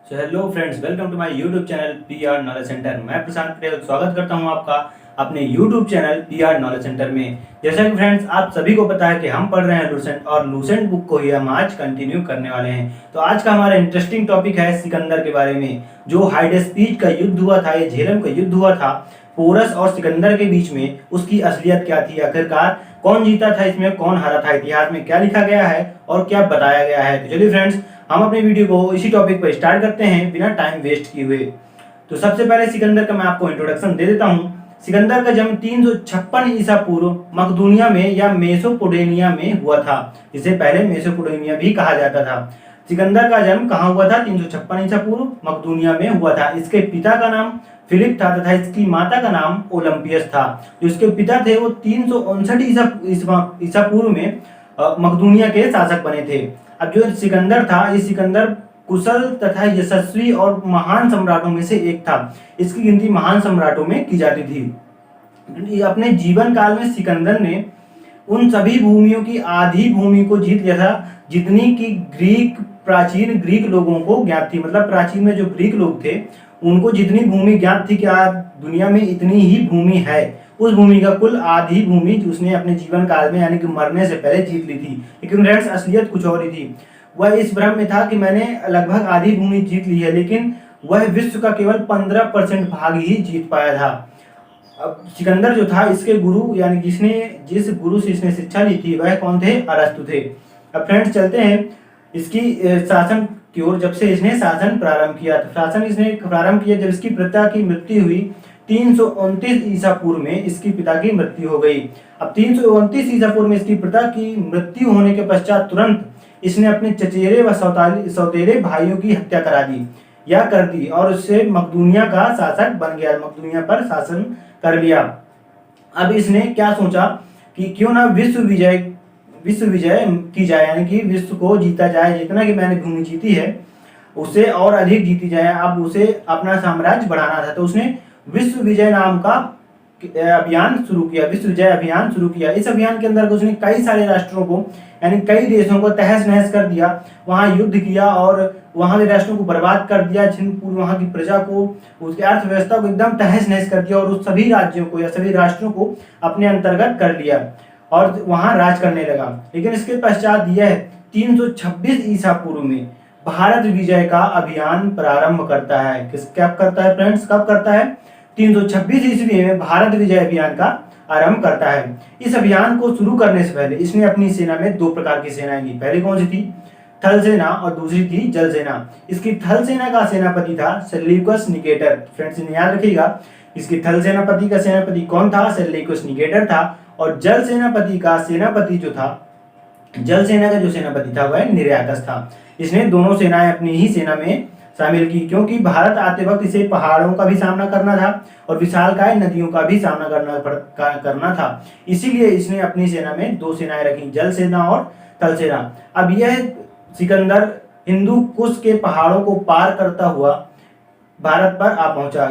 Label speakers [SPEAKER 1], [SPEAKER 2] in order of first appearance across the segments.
[SPEAKER 1] So hello friends, welcome to my YouTube channel P R knowledge centre. मैं प्रशांत पटेल स्वागत करता हूं आपका अपने YouTube channel P R knowledge centre में। जैसा कि फ्रेंड्स आप सभी को पता है कि हम पढ़ रहे हैं लूसेंट और लूसेंट बुक को ही हम आज कंटिन्यू करने वाले हैं। तो आज का हमारा इंटरेस्टिंग टॉपिक है सिकंदर के बारे में। जो हाइडेस्पीड का युद्ध हुआ था, ये झेलम का युद्ध हुआ था पोरस और सिकंदर के बीच में, उसकी असलियत क्या थी, आखिरकार कौन जीता था, इसमें कौन हारा था, इतिहास में क्या लिखा गया है और क्या बताया गया है। तो चलिए फ्रेंड्स, हम अपने वीडियो को इसी टॉपिक पर स्टार्ट करते हैं बिना टाइम वेस्ट किए हुए। तो सबसे पहले सिकंदर का मैं आपको इंट्रोडक्शन दे देता हूं। सिकंदर का जन्म 356 ईसा पूर्व मकदूनिया में या मेसोपोटामिया में हुआ था, जिसे पहले मेसोपोटामिया भी कहा जाता था। सिकंदर का जन्म कहाँ हुआ था? 356 ईसा पूर्व मकदूनिया में हुआ था। इसके पिता का नाम फिलिप था तथा इसकी माता का नाम ओलंपियस था। जो इसके पिता थे वो 359 ईसा पूर्व में मकदूनिया के शासक बने थे। अब जो सिकंदर था, ये सिकंदर कुशल तथा यशस्वी और महान सम्राटों में से एक था। इसकी गिनती महान सम्राटों में की जाती थी। अपने जीवन काल में सिकंदर ने उन सभी भूमियों की आधी भूमि को जीत लिया था जितनी की प्राचीन ग्रीक लोगों को ज्ञात थी। मतलब प्राचीन में जो ग्रीक लोग थे उनको जितनी भूमि ज्ञात थी कि आज दुनिया में इतनी ही भूमि है, उस भूमि का कुल आधी भूमि उसने अपने जीवन काल में यानी कि मरने से पहले जीत ली थी। लेकिन फ्रेंड्स, असलियत कुछ और ही थी। वह इस भ्रम में था कि मैंने लगभग आधी भूमि जीत ली है, लेकिन वह विश्व का केवल 15% भाग ही जीत पाया था। अब सिकंदर जो था, इसके गुरु यानी जिस गुरु से इसने शिक्षा ली थी वह कौन थे? अरस्तु थे। अब फ्रेंड्स चलते हैं इसकी शासन की ओर। जब से इसने शासन प्रारंभ किया, तो शासन इसने प्रारंभ किया जब इसकी पिता की मृत्यु हुई 329 ईसा पूर्व में इसकी पिता की मृत्यु हो गई। अब 329 ईसा पूर्व में इसकी पिता की मृत्यु होने के पश्चात तुरंत इसने अपने चचेरे व सौतेले भाइयों की हत्या कर दी और उससे मकदूनिया का शासक बन गया, मकदूनिया पर शासन कर लिया। अब इसने क्या सोचा कि क्यों ना विश्व विजय की जाए, यानी कि विश्व को जीता जाए। जितना कि मैंने भूमि जीती है उससे और अधिक जीती जाए। अब उसे अपना साम्राज्य बढ़ाना था, तो उसने विश्व विजय नाम का अभियान शुरू किया, विश्व विजय अभियान शुरू किया। इस अभियान के अंदर उसने कई सारे राष्ट्रों को यानी कई देशों को तहस नहस कर दिया, वहां युद्ध किया और वहां के राष्ट्रों को बर्बाद कर दिया, वहां की प्रजा को, उसकी अर्थव्यवस्था को एकदम तहस नहस कर दिया और उस सभी राज्यों को या सभी राष्ट्रों को अपने अंतर्गत कर लिया और वहां राज करने लगा। लेकिन इसके पश्चात यह 326 ईसा पूर्व में भारत विजय का अभियान प्रारंभ करता है। कब करता है फ्रेंड्स? कब करता है? 326 ईस्वी में भारत विजय अभियान का आरंभ करता है। इस अभियान को शुरू करने से पहले इसने अपनी सेना में दो प्रकार की सेनाएं दी। पहली कौन सी थी? थल सेना और दूसरी थी जल सेना। इसकी थल सेना का सेनापति था सेल्यूकस निकेटर। फ्रेंड्स याद रखिएगा, इसकी थल सेनापति का सेनापति कौन था? सेल्यूकस निकेटर था। और जल सेनापति का सेनापति जो था, जल सेना का जो सेनापति था वह निर्याकस था। इसने दोनों सेनाएं अपनी ही सेना में शामिल की, क्योंकि भारत आते वक्त इसे पहाड़ों का भी सामना करना था और विशालकाय नदियों का भी सामना करना था। इसीलिए इसने अपनी सेना में दो सेनाएं रखी, जल सेना और थल सेना। अब यह सिकंदर हिंदू कुश के पहाड़ों को पार करता हुआ भारत पर आ पहुंचा।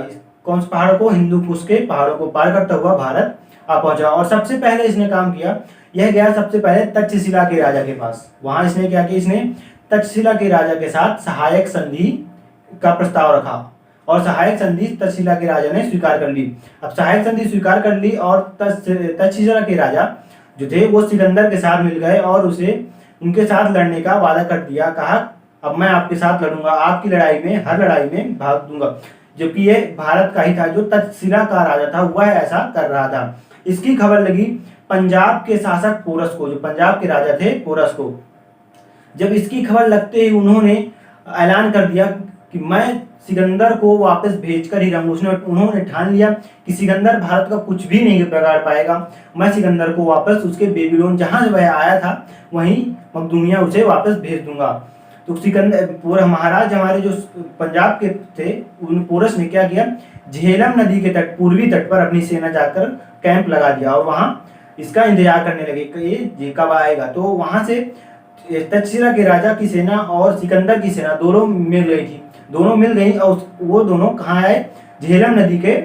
[SPEAKER 1] कौन से पहाड़ों को? हिंदू कुश के पहाड़ों को पार करता हुआ भारत आ पहुंचा। और सबसे पहले इसने काम किया, यह गया सबसे पहले तक्षशिला के राजा के पास। वहां इसने क्या किया? इसने तक्षशिला के राजा के साथ सहायक संधि का प्रस्ताव रखा और सहायक संधि तक्षशिला के राजा ने स्वीकार कर ली। अब सहायक संधि स्वीकार कर ली और तक्षशिला के राजा जो थे वो सिकंदर के साथ मिल गए और उसे उनके साथ लड़ने का वादा कर दिया। कहा, अब मैं आपके साथ लड़ूंगा, आपकी लड़ाई में, हर लड़ाई में भाग दूंगा। जबकि ये भारत का ही था, जो तक्षशिला का राजा था वह ऐसा कर रहा था। इसकी खबर लगी पंजाब के शासक पोरस को, जो पंजाब के राजा थे पोरस को। जब इसकी खबर लगते ही उन्होंने ऐलान कर दिया कि मैं सिकंदर को वापस भेजकर ही रहूंगा। उन्होंने ठान लिया कि सिकंदर भारत का कुछ भी नहीं बिगाड़ पाएगा, मैं सिकंदर को वापस उसके बेबीलोन जहां से वह आया था वहीं मकदूनिया उसे वापस भेज दूंगा। तो सिकंदर महाराज हमारे जो पंजाब के थे, उन पोरस ने क्या किया? झेलम नदी के पूर्वी तट पर अपनी सेना जाकर कैंप लगा दिया और वहां इसका इंतजार करने लगे कि ये कब आएगा। तो वहां से तक्षशिला के राजा की सेना और सिकंदर की सेना दोनों मिल गई और वो दोनों कहाँ आए? झेलम नदी के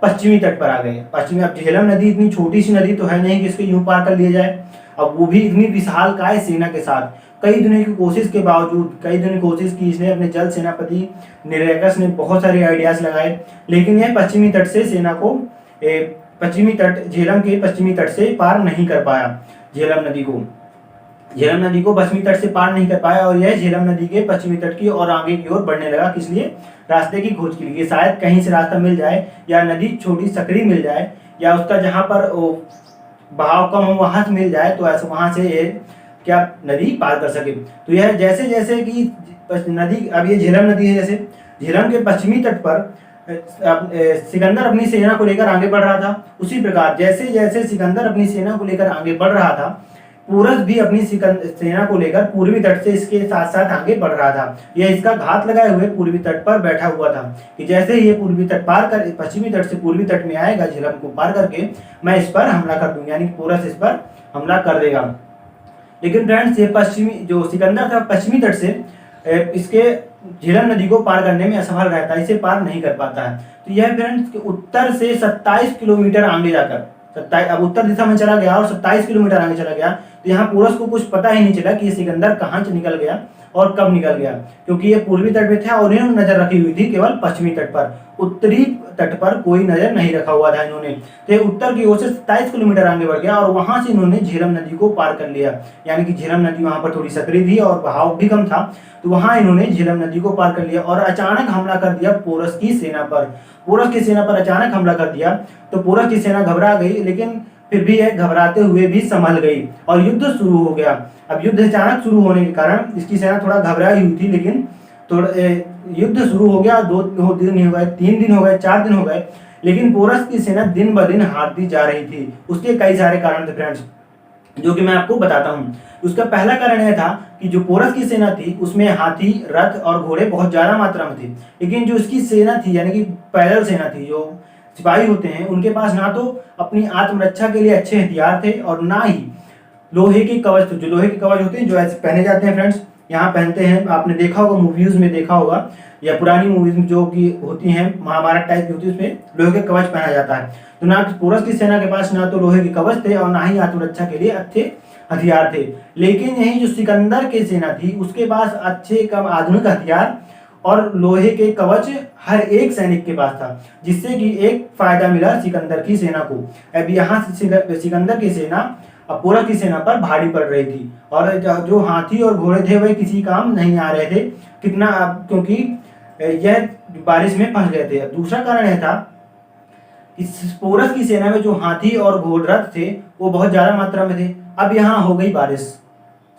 [SPEAKER 1] पश्चिमी तट पर आ गए। अब झेलम नदी इतनी छोटी सी नदी तो है नहीं कि इसको यूं पार कर लिया जाए, अब वो भी इतनी विशालकाय सेना के साथ। कई दिनों की कोशिश के बावजूद, कई दिनों की कोशिश की इसने, अपने जल सेनापति निरैकस ने बहुत सारे आइडियाज लगाए, लेकिन यह पश्चिमी तट से सेना को पश्चिमी तट, झेलम के पश्चिमी तट से पार नहीं कर पाया। झेलम नदी को पश्चिमी तट से पार नहीं कर पाया और यह झेलम नदी के पश्चिमी तट की और आगे की ओर बढ़ने लगा। किस लिए? रास्ते की खोज के लिए, शायद कहीं से रास्ता मिल जाए या नदी छोटी सकरी मिल जाए या उसका जहाँ पर बहाव कम हो वहां से मिल जाए, तो ऐसा वहां से ये क्या नदी पार कर सके। तो यह जैसे जैसे कि नदी, अब ये झेलम नदी है, जैसे झेलम के पश्चिमी तट पर सिकंदर अपनी सेना को लेकर आगे बढ़ रहा था, उसी प्रकार जैसे जैसे सिकंदर अपनी सेना को लेकर आगे बढ़ रहा था, पोरस भी अपनी सेना को लेकर पूर्वी तट से इसके साथ साथ आगे बढ़ रहा था। यह इसका घात लगाए हुए पूर्वी तट पर बैठा हुआ था कि जैसे ही ये पूर्वी तट पार कर, पश्चिमी तट से पूर्वी तट में आएगा, झेलम को पार करके मैं इस पर हमला कर दूंगा, यानी पोरस इस पर हमला कर देगा। लेकिन फ्रेंड्स, ये पश्चिमी जो सिकंदर था पश्चिमी तट से इसके झेलम नदी को पार करने में असफल रहता है, इसे पार नहीं कर पाता है। तो यह फ्रेंड्स उत्तर से 27 किलोमीटर आगे जाकर, 27, अब उत्तर दिशा में चला गया और 27 किलोमीटर आगे चला गया, तो यहाँ पोरस को कुछ पता ही नहीं चला कि ये सिकंदर कहाँ से निकल गया और कब निकल गया, क्योंकि ये पूर्वी तट पे था और इन्होंने नजर रखी हुई थी केवल पश्चिमी तट पर, उत्तरी तट पर कोई नजर नहीं रखा हुआ था इन्होंने। तो उत्तर की ओर से 27 किलोमीटर आगे बढ़ गया और वहां से इन्होंने झेलम नदी को पार कर लिया, यानी कि झेलम नदी वहां पर थोड़ी सकरी थी और बहाव भी कम था, तो वहां इन्होंने झेलम नदी को पार कर लिया और अचानक हमला कर दिया पोरस की सेना पर। पोरस की सेना पर अचानक हमला कर दिया तो पोरस की सेना घबरा गई, लेकिन फिर भी यह घबराते हुए भी संभल गई और युद्ध शुरू हो गया। अब युद्ध अचानक शुरू होने के कारण इसकी सेना थोड़ा घबराई हुई थी, लेकिन थोड़ा युद्ध शुरू हो गया। 2 दिन हो गए, 3 दिन हो गए, 4 दिन हो गए, लेकिन पोरस की सेना दिन ब दिन हारती जा रही थी। उसके कई सारे कारण थे फ्रेंड्स, जो कि मैं आपको बताता हूँ। उसका पहला कारण यह था कि जो पोरस की सेना थी उसमें हाथी, रथ और घोड़े बहुत ज्यादा मात्रा में थे, लेकिन जो उसकी सेना थी यानी कि पैदल सेना थी, जो सिपाही होते हैं, उनके पास ना तो अपनी आत्मरक्षा के लिए अच्छे हथियार थे और ना ही लोहे के कवच थे। जो लोहे के कवच होते हैं जो ऐसे पहने जाते हैं फ्रेंड्स, यहाँ पहनते हैं, आपने देखा होगा, मूवीज में देखा होगा या पुरानी मूवीज में जो कि होती हैं महाभारत टाइप की होती है, उसमें लोहे के कवच पहना जाता है। तो ना पोरस की सेना के पास ना तो लोहे के कवच थे और ना ही आत्मरक्षा के लिए अच्छे हथियार थे। लेकिन यही जो सिकंदर की सेना थी उसके पास अच्छे कम आधुनिक हथियार और लोहे के कवच हर एक सैनिक के पास था, जिससे कि एक फायदा मिला सिकंदर की सेना को। अब यहाँ सिकंदर की सेना अब पोरस की सेना पर भारी पड़ रही थी और जो हाथी और घोड़े थे वह किसी काम नहीं आ रहे थे, कितना, क्योंकि यह बारिश में फंस गए थे। दूसरा कारण यह था कि पोरस की सेना में जो हाथी और घोड़ रथ थे वो बहुत ज्यादा मात्रा में थे। अब यहाँ हो गई बारिश,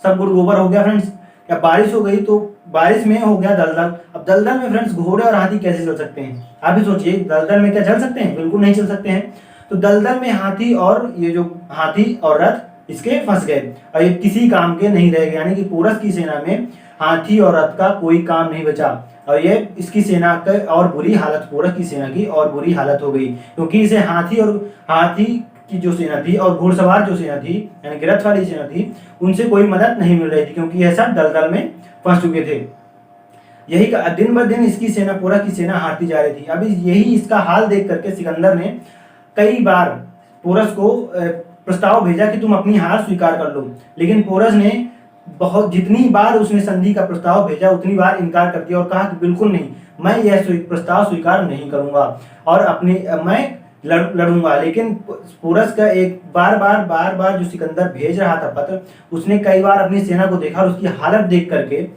[SPEAKER 1] सब गुड़ गोबर हो गया फ्रेंड्स। या बारिश हो गई तो बारिश में हो गया दलदल। अब दलदल में फ्रेंड्स घोड़े और हाथी कैसे चल सकते हैं? आप ही सोचिए, दलदल में क्या चल सकते हैं? बिल्कुल नहीं चल सकते हैं। तो दलदल में हाथी और ये जो हाथी और रथ इसके फंस गए और ये किसी काम के नहीं रह गए, यानी कि पोरस की सेना में हाथी और रथ का कोई काम नहीं बचा और ये इसकी सेना का और बुरी हालत, पोरस की सेना की और बुरी हालत हो गई, क्योंकि इसे हाथी की जो सेना थी और घुड़सवार जो सेना थी यानी कि रथ वाली सेना थी, उनसे कोई मदद नहीं मिल रही थी, क्योंकि यह सब दलदल में फंस चुके थे। यही दिन ब दिन इसकी सेना, पोरस की सेना हारती जा रही थी। अभी यही इसका हाल देख करके सिकंदर ने कई बार पोरस को प्रस्ताव भेजा कि तुम अपनी हार स्वीकार कर लो, लेकिन पोरस ने जितनी बार उसने संधि का प्रस्ताव भेजा उतनी बार इनकार कर दिया और कहा कि बिल्कुल नहीं, मैं यह प्रस्ताव स्वीकार नहीं करूंगा और मैं लड़ूंगा। लेकिन पोरस का एक बार जो सिकंदर भेज रहा था पत्र, उसने कई बार अपनी सेना को देखा और उसकी हालत देख करके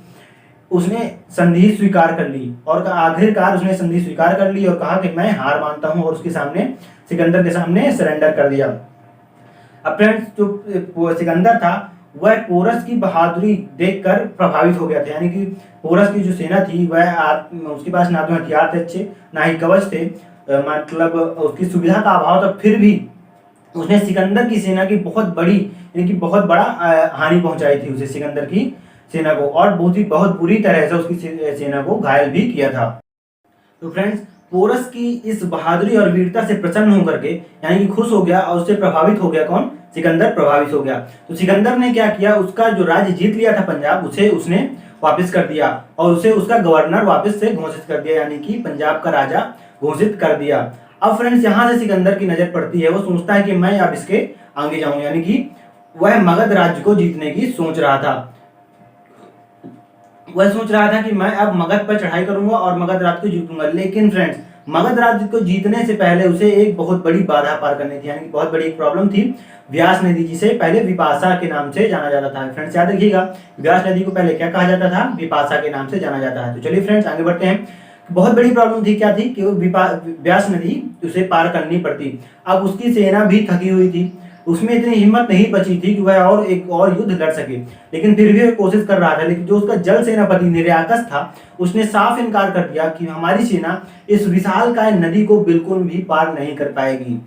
[SPEAKER 1] उसने संधि स्वीकार कर ली और आखिरकार उसने संधि स्वीकार कर ली और कहा कि मैं हार मानता हूं और उसके सामने, सिकंदर के सामने सरेंडर कर दिया। अब फ्रेंड्स, जो सिकंदर था वह पोरस की बहादुरी देखकर प्रभावित हो गया था, यानी कि पोरस की जो सेना थी वह उसके पास ना तो हथियार थे अच्छे, ना ही कवच थे, मतलब उसकी सुविधा का अभाव था, फिर भी उसने सिकंदर की सेना की बहुत बड़ी, यानी कि बहुत बड़ा हानि पहुंचाई थी उसे, सिकंदर की सेना को, और बहुत बुरी तरह से उसकी सेना को घायल भी किया था। तो फ्रेंड्स, पोरस की इस बहादुरी और वीरता से प्रसन्न होकर के, यानी कि खुश हो गया और उससे प्रभावित हो गया कौन? सिकंदर प्रभावित हो गया। तो सिकंदर ने क्या किया, उसका जो राज्य जीत लिया था पंजाब, उसे उसने वापस कर दिया और उसे उसका गवर्नर वापस से घोषित कर दिया, यानी कि पंजाब का राजा घोषित कर दिया। अब फ्रेंड्स, यहाँ से सिकंदर की नजर पड़ती है, वो सोचता है कि मैं अब इसके आगे जाऊं, यानी कि वह मगध राज्य को जीतने की सोच रहा था। वह सोच रहा था कि मैं अब मगध पर चढ़ाई करूंगा और मगध राज्य को जीतूंगा। लेकिन फ्रेंड्स, मगध राज्य को जीतने से पहले उसे एक बहुत बड़ी बाधा पार करनी थी, यानी कि बहुत बड़ी एक प्रॉब्लम थी। व्यास नदी, जिसे पहले विपाशा के नाम से जाना जाता था। फ्रेंड्स याद रखिएगा, व्यास नदी को पहले क्या कहा जाता था? विपाशा के नाम से जाना जाता है। तो चलिए फ्रेंड्स आगे बढ़ते हैं। बहुत बड़ी प्रॉब्लम थी, क्या थी? कि वो व्यास नदी उसे पार करनी पड़ती। अब उसकी सेना भी थकी हुई थी, उसमें इतनी हिम्मत नहीं बची थी कि वह और एक और युद्ध लड़ सके। लेकिन फिर भी वह कोशिश कर रहा था। लेकिन जो उसका जल सेनापति निर्याकस था, उसने साफ इनकार कर दिया कि हमारी सेना इस विशालकाय नदी को बिल्कुल भी पार नहीं कर पाएगी।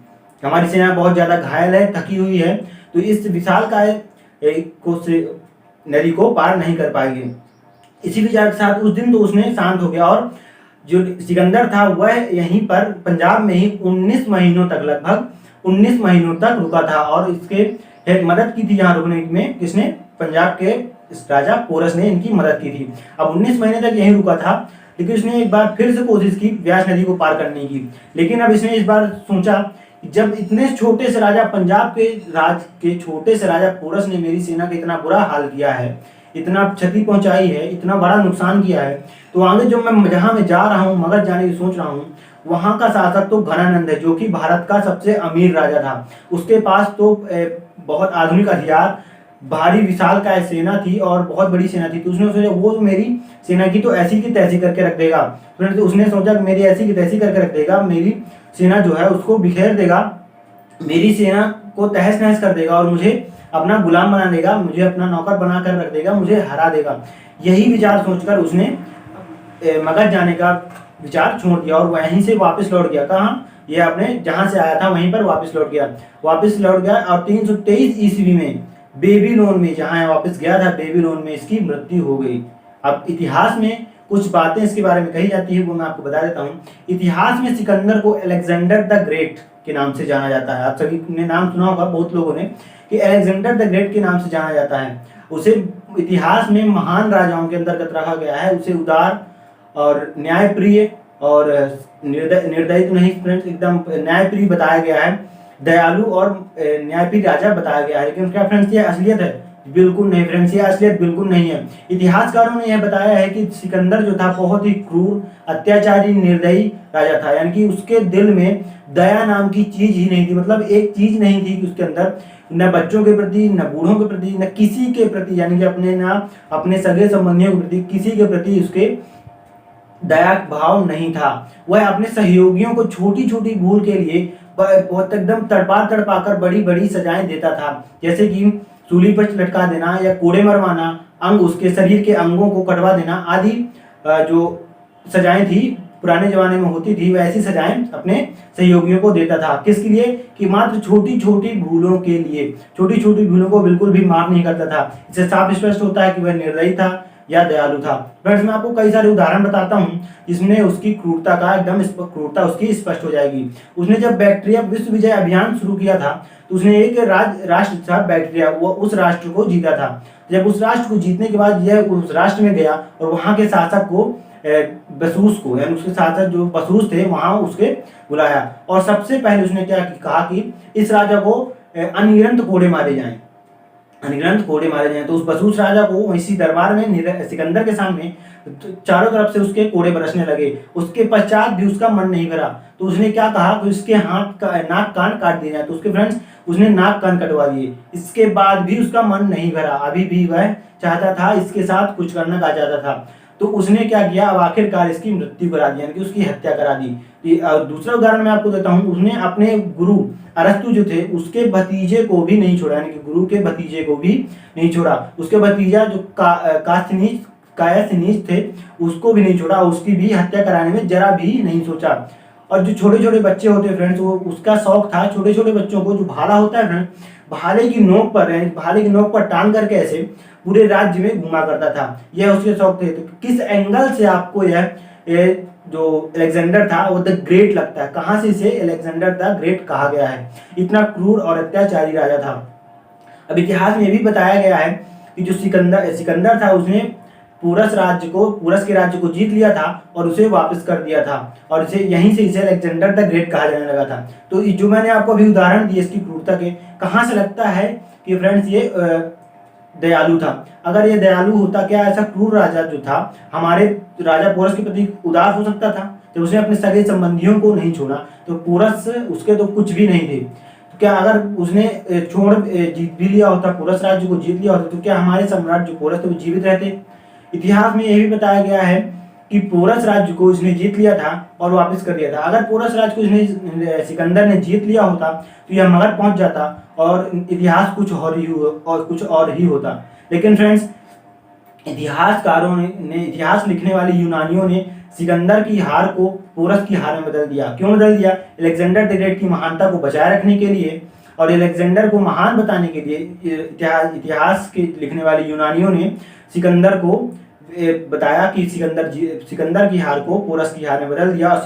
[SPEAKER 1] हमारी सेना बहुत ज्यादा घायल है, थकी हुई है, तो इस विशालकाय नदी को पार नहीं कर पाएगी। इसी विचार के साथ उस दिन तो उसने शांत हो गया और जो सिकंदर था वह यहीं पर पंजाब में ही 19 महीनों तक, लगभग 19 महीनों तक रुका था। और इसके एक मदद की थी यहाँ रुकने में, किसने? पंजाब के राजा पोरस ने इनकी मदद की थी। अब 19 महीने तक यहीं रुका था। लेकिन उसने एक बार फिर से कोशिश की व्यास नदी को पार करने की। लेकिन अब इसने इस बार सोचा कि जब इतने छोटे से राजा, पंजाब के राज के छोटे से राजा पोरस ने मेरी सेना का इतना बुरा हाल किया है, इतना क्षति पहुंचाई है, इतना बड़ा नुकसान किया है, तो आगे जो मैं जहां मैं जा रहा हूँ, मगध जाने की सोच रहा हूँ, वहां का शासक तो घनानंद है, जो कि भारत का सबसे अमीर राजा था। उसके पास तो बहुत आधुनिक हथियार, भारी विशाल का सेना थी और बहुत बड़ी सेना थी। तो उसने सोचा वो मेरी सेना की तो ऐसी की तैसी करके रख देगा। तो उसने सोचा कि मेरी ऐसी की तैसी करके रख देगा, मेरी सेना जो है उसको बिखेर देगा, मेरी सेना को तहस नहस कर देगा और मुझे अपना गुलाम बना देगा, मुझे अपना नौकर बना कर रख देगा, मुझे हरा देगा। यही विचार सोचकर उसने मगध जाने का विचार छोड़ दिया और वहीं से वापस लौट गया। कहाँ? ये अपने जहां से आया था वहीं पर वापस लौट गया। और 323 ईस्वी में बेबीलोन में, जहां वापस गया था बेबीलोन में, इसकी मृत्यु हो गई। अब इतिहास में कुछ बातें इसके बारे में कही जाती है, वो मैं आपको बता देता हूँ। इतिहास में सिकंदर को अलेक्जेंडर द ग्रेट के नाम से जाना जाता है। आप सभी ने नाम सुना होगा, बहुत लोगों ने, कि अलेक्जेंडर द ग्रेट के नाम से जाना जाता है। उसे इतिहास में महान राजाओं के अंतर्गत रखा गया है। उसे उदार और न्यायप्रिय और निर्दयी तो नहीं फ्रेंड्स, एकदम न्यायप्रिय बताया गया है, दयालु और न्यायप्रिय राजा बताया गया है। लेकिन क्या फ्रेंड्स ये असलियत है? बिल्कुल नहीं फ्रेंड्स, ये असलियत बिल्कुल नहीं है। इतिहासकारों ने यह बताया है कि सिकंदर जो था बहुत ही क्रूर, अत्याचारी, निर्दयी राजा था। यानी कि उसके दिल में दया नाम की चीज ही नहीं थी। मतलब एक चीज नहीं थी कि उसके अंदर, न बच्चों के प्रति, न बूढ़ों के प्रति, न किसी के प्रति, यानी कि अपने सगे संबंधियों के प्रति, किसी के प्रति उसके दया भाव नहीं था। वह अपने सहयोगियों को छोटी छोटी भूल के लिए बहुत एकदम तड़पा कर बड़ी बड़ी सजाएं देता था। जैसे कि सूली पर लटका देना, या कोड़े मरवाना, अंग उसके शरीर के अंगों को कटवा देना आदि जो सजाएं थी पुराने जमाने में होती थी, वैसी सजाएं अपने सहयोगियों को देता था। किसके लिए? कि मात्र छोटी छोटी भूलों के लिए। छोटी छोटी भूलों को बिल्कुल भी माफ नहीं करता था। इससे साफ स्पष्ट होता है कि वह निर्दयी था या दयालु था। फ्रेंड्स मैं आपको कई सारे उदाहरण बताता हूँ जिसमें उसकी क्रूरता का क्रूरता उसकी स्पष्ट हो जाएगी। उसने जब बैक्टीरिया विश्व विजय अभियान शुरू किया था, तो उसने एक राष्ट्र था बैक्टीरिया, वो उस राष्ट्र को जीता था। जब उस राष्ट्र को जीतने के बाद यह उस राष्ट्र में गया और वहां के शासक को बसूस को, यानी उसके शासक जो बसूस थे, वहां उसके बुलाया और सबसे पहले उसने क्या कहा कि इस राजा को अनगिनत कोड़े मारे जाएं, अनगिनत कोड़े मारे जाएं। तो उस बसूस राजा को इसी दरबार में सिकंदर के सामने चारों तरफ से उसके कोड़े बरसने लगे। उसके पश्चात भी उसका मन नहीं भरा, तो उसने क्या कहा कि उसके हाथ का नाक कान काट दिए जाए। तो उसके फ्रेंड्स उसने नाक कान कटवा दिए। इसके बाद भी उसका मन नहीं भरा, अभी भी वह चाहता था इसके साथ कुछ करना चाहता था। तो उसने क्या किया, अब आखिरकार इसकी मृत्यु करा दी, यानी कि उसकी हत्या करा दी। दूसरा उदाहरण मैं आपको देता हूँ। उसने अपने गुरु अरस्तु जो थे उसके भतीजे को भी नहीं छोड़ा, यानी कि गुरु के भतीजे को भी नहीं छोड़ा। उसके भतीजा जो कायासिनीज थे उसको भी नहीं छोड़ा, उसकी भी हत्या कराने में जरा भी नहीं सोचा। और जो छोटे छोटे बच्चे होते हैं फ्रेंड्स, वो उसका शौक था छोटे छोटे बच्चों को, जो भाला होता है फ्रेंड्स, भाले की नोक पर टांग करके ऐसे पूरे राज्य में घुमा करता था। यह उसके शौक थे। तो किस एंगल से आपको यह जो अलेक्जेंडर था वो द ग्रेट लगता है? कहां से इसे अलेक्जेंडर द ग्रेट कहा गया है? इतना क्रूर और अत्याचारी राजा था। अब इतिहास में भी बताया गया है कि जो सिकंदर था उसने पूरस के राज्य को जीत लिया था और उसे वापस कर दिया था, और यहीं से इसे अलेक्जेंडर द ग्रेट कहा जाने लगा था। तो जो मैंने आपको अभी उदाहरण दिए इसकी क्रूरता के, कहां से लगता है कि फ्रेंड्स ये दयालु था। अगर ये दयालु होता, क्या ऐसा क्रूर राजा जो था हमारे राजा पोरस के प्रति उदार हो सकता था? जब उसने अपने सगे संबंधियों को नहीं छोड़ा तो पोरस उसके तो कुछ भी नहीं थे। तो क्या अगर उसने जीत भी लिया होता, पोरस राज्य को जीत लिया होता, तो क्या हमारे सम्राट जो पोरस थे वो जीवित रहते? इतिहास में यह भी बताया गया है कि पोरस राज्य को इसने जीत लिया था और वापस कर दिया था। अगर पोरस राज्य को इसने सिकंदर ने जीत लिया होता तो यह मगध पहुंच जाता और इतिहास कुछ और ही होता। लेकिन फ्रेंड्स, इतिहासकारों ने, इतिहास लिखने वाले यूनानियों ने सिकंदर की हार को पोरस की हार में बदल दिया। क्यों बदल दिया? अलेक्जेंडर द ग्रेट की महानता को बचाए रखने के लिए और अलेक्जेंडर को महान बताने के लिए इतिहास के लिखने वाले यूनानियों ने सिकंदर को बताया कि सिकंदर की हार को पोरस की हार में बदल दिया और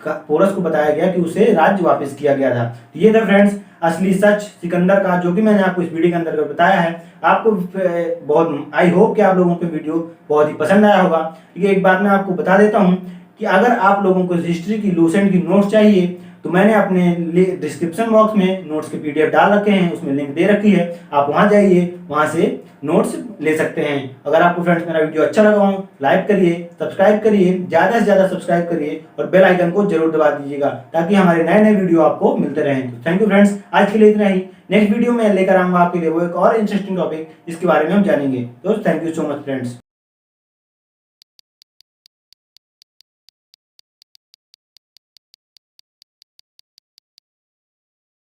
[SPEAKER 1] पोरस को बताया गया कि उसे राज्य वापस किया गया था। तो ये था फ्रेंड्स असली सच सिकंदर का, जो कि मैंने आपको इस वीडियो के अंदर बताया है। आपको बहुत आई होप कि आप लोगों को वीडियो बहुत ही पसंद आया होगा। क्योंकि एक बात मैं आपको बता देता हूं कि अगर आप लोगों को हिस्ट्री की लूसेंट की नोट्स चाहिए तो मैंने अपने डिस्क्रिप्शन बॉक्स में नोट्स के पीडीएफ डाल रखे हैं, उसमें लिंक दे रखी है, आप वहां जाइए, वहां से नोट्स ले सकते हैं। अगर आपको फ्रेंड्स मेरा वीडियो अच्छा लगा हो, लाइक करिए, सब्सक्राइब करिए, ज़्यादा से ज़्यादा सब्सक्राइब करिए और बेल आइकन को जरूर दबा दीजिएगा ताकि हमारे नए नए वीडियो आपको मिलते रहें। तो थैंक यू फ्रेंड्स, आज के लिए इतना ही। नेक्स्ट वीडियो में लेकर आऊँगा आपके लिए वो एक और इंटरेस्टिंग टॉपिक जिसके बारे में हम जानेंगे। तो thank you so much friends.